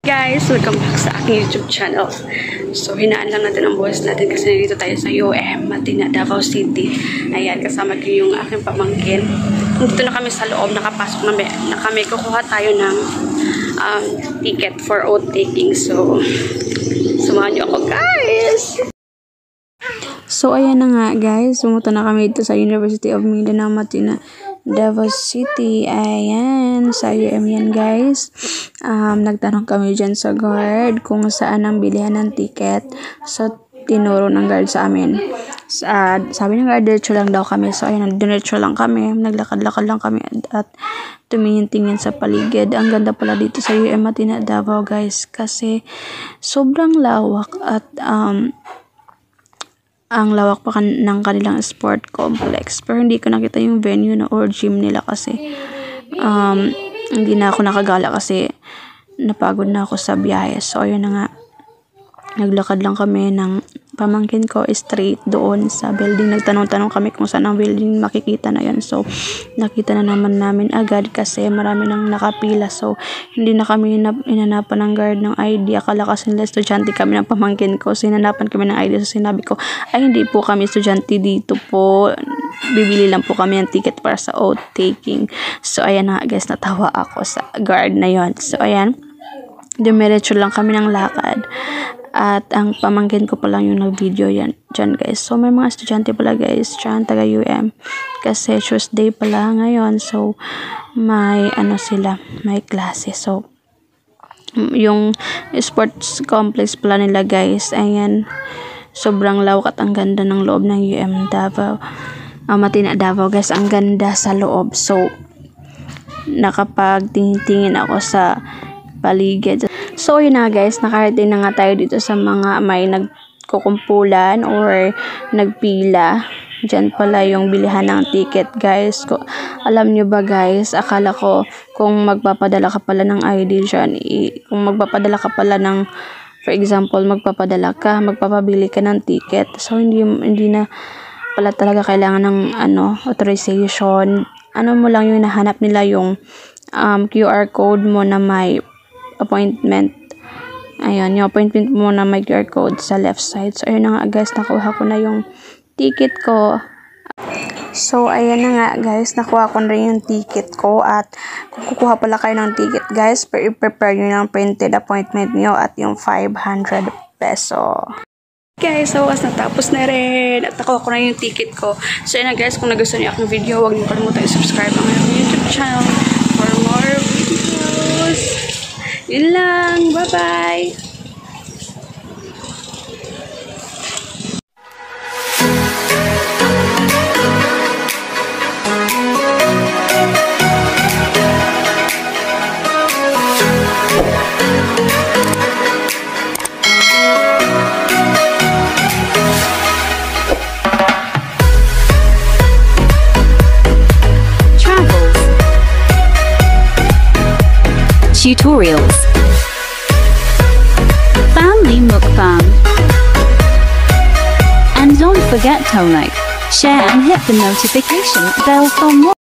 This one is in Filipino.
Guys, welcome back sa aking YouTube channel. So, hinaan lang natin ang buwas natin kasi nandito tayo sa UM, Matina, Davao City. Ayan, kasama ko yung aking pamangkin. Dito na kami sa loob, nakapasok na kami. Kukuha tayo ng ticket for oath taking. So, samahan niyo ako, guys! So, ayan na nga, guys. Pumunta na kami dito sa University of Mindanao, Matina, Davao City. Ayan, sa UM yan, guys. Nagtanong kami dyan sa guard kung saan ang bilihan ng ticket. So, tinuro ng guard sa amin. Sabi ng guard, diretso lang daw kami. So, ayan, diretso lang kami. Naglakad-lakad lang kami at tumingin-tingin sa paligid. Ang ganda pala dito sa UM Matina, Davao, guys. Kasi, sobrang lawak at, ang lawak pa ng kanilang sport complex. Pero hindi ko nakita yung venue na or gym nila kasi hindi na ako nakagala kasi napagod na ako sa biyahe. So, ayun na nga. Naglakad lang kami ng pamangkin ko straight doon sa building. Nagtanong-tanong kami kung saan ang building makikita na yun. So, nakita na naman namin agad kasi marami nang nakapila. So, hindi na kami inanapan ng guard ng ID. Akala kasi nila estudyante kami ng pamangkin ko. So, inanapan kami ng ID. So, sinabi ko, ay hindi po kami estudyante dito po. Bibili lang po kami ng ticket para sa oath taking. So, ayan na guys, natawa ako sa guard na yon. So, ayan. Dumiretso lang kami ng lakad. At ang pamangkin ko pa lang yung nag-video yan dyan, guys. So, may mga estudyante pala, guys, dyan, taga UM. Kasi Tuesday pala ngayon. So, may may klase. So, yung sports complex pala nila, guys. Ayan, sobrang lawak at ang ganda ng loob ng UM Davao. Matina, Davao, guys. Ang ganda sa loob. So, nakapagtingin ako sa paligid. So, yun na, guys. Nakarating na nga tayo dito sa mga may nagkukumpulan or nagpila. Diyan pala yung bilihan ng ticket, guys. Alam nyo ba, guys, akala ko kung magpapadala ka pala ng ID dyan, kung magpapadala ka pala ng, for example, magpapabili ka ng ticket. So, hindi na pala talaga kailangan ng authorization. Mo lang yung nahanap nila yung QR code mo na may appointment. Ayan, yung appointment mo na may QR code sa left side. So, ayun na nga, guys, nakuha ko na yung ticket ko. So, ayan na nga, guys, nakuha ko na rin yung ticket ko. At kung kukuha pala kayo ng ticket, guys, i-prepare nyo yung printed appointment nyo at yung 500 peso. Guys, so natapos na rin at nakuha ko na yung ticket ko. So, yun na, guys, kung nagustuhan niyo akong video, huwag niyo kalimutan i-subscribe ang YouTube channel for more videos. Yun lang. Bye-bye! Tutorials, family mukbang, and don't forget to like, share and hit the notification bell for more.